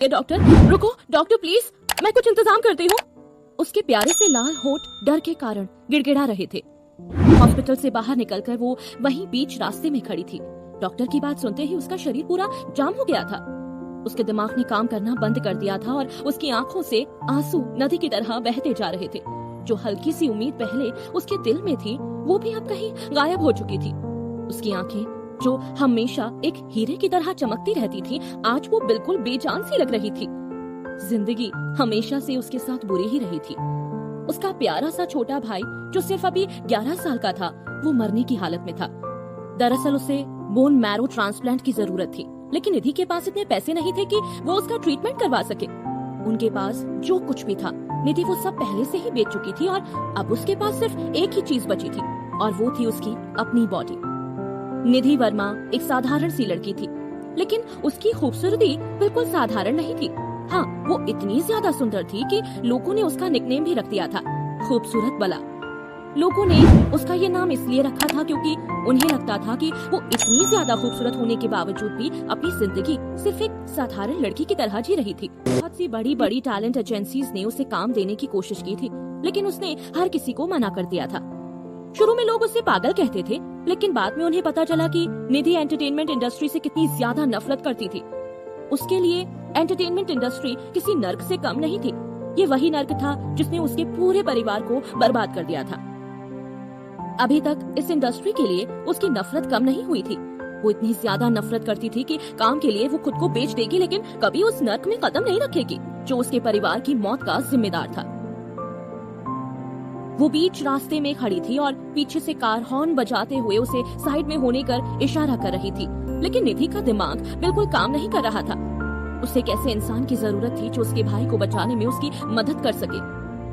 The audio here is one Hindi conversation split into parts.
ये डॉक्टर, रुको डॉक्टर प्लीज, मैं कुछ इंतजाम करती हूँ। उसके प्यारे से लाल होठ डर के कारण गिड़गिड़ा रहे थे। हॉस्पिटल से बाहर निकलकर वो वहीं बीच रास्ते में खड़ी थी। डॉक्टर की बात सुनते ही उसका शरीर पूरा जाम हो गया था। उसके दिमाग ने काम करना बंद कर दिया था और उसकी आंखों से आंसू नदी की तरह बहते जा रहे थे। जो हल्की सी उम्मीद पहले उसके दिल में थी, वो भी अब कहीं गायब हो चुकी थी। उसकी आंखें जो हमेशा एक हीरे की तरह चमकती रहती थी, आज वो बिल्कुल बेजान सी लग रही थी। जिंदगी हमेशा से उसके साथ बुरी ही रही थी। उसका प्यारा सा छोटा भाई जो सिर्फ अभी 11 साल का था, वो मरने की हालत में था। दरअसल उसे बोन मैरो ट्रांसप्लांट की जरूरत थी, लेकिन निधि के पास इतने पैसे नहीं थे कि वो उसका ट्रीटमेंट करवा सके। उनके पास जो कुछ भी था, निधि वो सब पहले से ही बेच चुकी थी और अब उसके पास सिर्फ एक ही चीज बची थी और वो थी उसकी अपनी बॉडी। निधि वर्मा एक साधारण सी लड़की थी, लेकिन उसकी खूबसूरती बिल्कुल साधारण नहीं थी। हाँ, वो इतनी ज्यादा सुंदर थी कि लोगों ने उसका निकनेम भी रख दिया था, खूबसूरत बला। लोगों ने उसका ये नाम इसलिए रखा था क्योंकि उन्हें लगता था कि वो इतनी ज्यादा खूबसूरत होने के बावजूद भी अपनी जिंदगी सिर्फ एक साधारण लड़की की तरह जी रही थी। बहुत सी बड़ी बड़ी टैलेंट एजेंसीज ने उसे काम देने की कोशिश की थी, लेकिन उसने हर किसी को मना कर दिया था। शुरू में लोग उसे पागल कहते थे, लेकिन बाद में उन्हें पता चला कि निधि एंटरटेनमेंट इंडस्ट्री से कितनी ज्यादा नफरत करती थी। उसके लिए एंटरटेनमेंट इंडस्ट्री किसी नर्क से कम नहीं थी। ये वही नर्क था जिसने उसके पूरे परिवार को बर्बाद कर दिया था। अभी तक इस इंडस्ट्री के लिए उसकी नफरत कम नहीं हुई थी। वो इतनी ज्यादा नफरत करती थी कि काम के लिए वो खुद को बेच देगी, लेकिन कभी उस नर्क में कदम नहीं रखेगी जो उसके परिवार की मौत का जिम्मेदार था। वो बीच रास्ते में खड़ी थी और पीछे से कार हॉर्न बजाते हुए उसे साइड में होने कर इशारा कर रही थी, लेकिन निधि का दिमाग बिल्कुल काम नहीं कर रहा था। उसे कैसे इंसान की जरूरत थी जो उसके भाई को बचाने में उसकी मदद कर सके।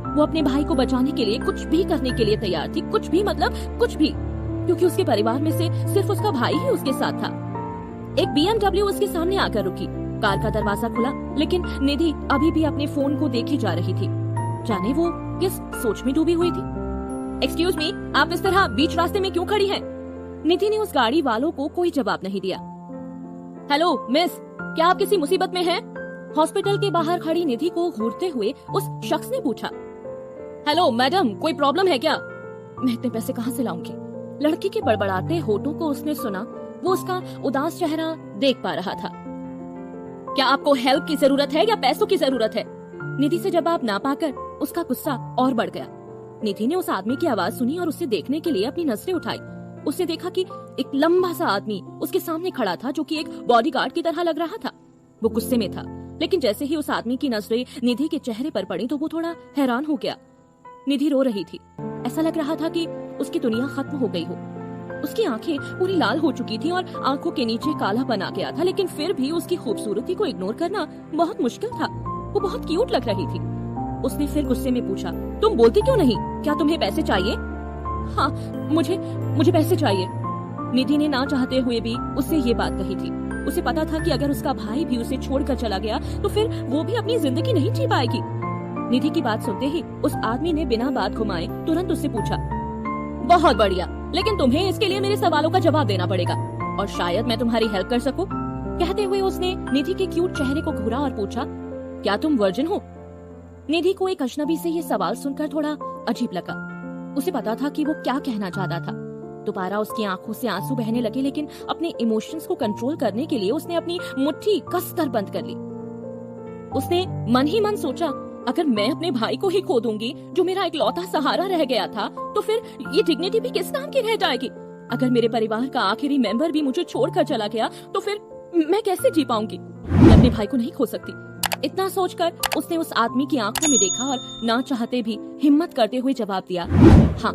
वो अपने भाई को बचाने के लिए कुछ भी करने के लिए तैयार थी, कुछ भी मतलब कुछ भी, क्योंकि उसके परिवार में से सिर्फ उसका भाई ही उसके साथ था। एक BMW उसके सामने आकर रुकी। कार का दरवाजा खुला, लेकिन निधि अभी भी अपने फोन को देखे जा रही थी। जाने वो किस सोच में डूबी हुई थी। एक्सक्यूज मी, आप इस तरह बीच रास्ते में क्यों खड़ी हैं? निधि ने उस गाड़ी वालों को कोई जवाब नहीं दिया। हेलो मिस, क्या आप किसी मुसीबत में हैं? हॉस्पिटल के बाहर खड़ी निधि को घूरते हुए उस शख्स ने पूछा। हेलो मैडम, कोई प्रॉब्लम है क्या? मैं इतने पैसे कहाँ से लाऊंगी? लड़की के बड़बड़ाते होठों को उसने सुना। वो उसका उदास चेहरा देख पा रहा था। क्या आपको हेल्प की जरूरत है या पैसों की जरूरत है? निधि से जवाब ना पाकर उसका गुस्सा और बढ़ गया। निधि ने उस आदमी की आवाज सुनी और उसे देखने के लिए अपनी नजरें उठाई। उसने देखा कि एक लंबा सा आदमी उसके सामने खड़ा था जो कि एक बॉडीगार्ड की तरह लग रहा था। वो गुस्से में था, लेकिन जैसे ही उस आदमी की नजरें निधि के चेहरे पर पड़ी तो वो थोड़ा हैरान हो गया। निधि रो रही थी। ऐसा लग रहा था कि उसकी दुनिया खत्म हो गई हो। उसकी आंखें पूरी लाल हो चुकी थी और आंखों के नीचे कालापन आ गया था, लेकिन फिर भी उसकी खूबसूरती को इग्नोर करना बहुत मुश्किल था। वो बहुत क्यूट लग रही थी। उसने फिर गुस्से में पूछा, तुम बोलती क्यों नहीं? क्या तुम्हें पैसे चाहिए? हाँ, मुझे पैसे चाहिए। निधि ने ना चाहते हुए भी उससे ये बात कही थी। उसे पता था कि अगर उसका भाई भी उसे छोड़कर चला गया तो फिर वो भी अपनी जिंदगी नहीं जी पाएगी। निधि की बात सुनते ही उस आदमी ने बिना बात घुमाए तुरंत उससे पूछा, बहुत बढ़िया, लेकिन तुम्हें इसके लिए मेरे सवालों का जवाब देना पड़ेगा और शायद मैं तुम्हारी हेल्प कर सकूं। कहते हुए उसने निधि के क्यूट चेहरे को घूरा और पूछा, क्या तुम वर्जिन हो? निधि को एक अजनबी से ये सवाल सुनकर थोड़ा अजीब लगा। उसे पता था कि वो क्या कहना चाहता था। दोबारा उसकी आंखों से आंसू बहने लगे, लेकिन अपने इमोशंस को कंट्रोल करने के लिए उसने अपनी मुट्ठी कसकर बंद कर ली। उसने मन ही मन सोचा, अगर मैं अपने भाई को ही खो दूंगी जो मेरा इकलौता सहारा रह गया था, तो फिर ये डिग्निटी भी किस काम की रह जाएगी? अगर मेरे परिवार का आखिरी मेंबर भी मुझे छोड़कर चला गया तो फिर मैं कैसे जी पाऊंगी? मैं अपने भाई को नहीं खो सकती। इतना सोचकर उसने उस आदमी की आंखों में देखा और ना चाहते भी हिम्मत करते हुए जवाब दिया, हाँ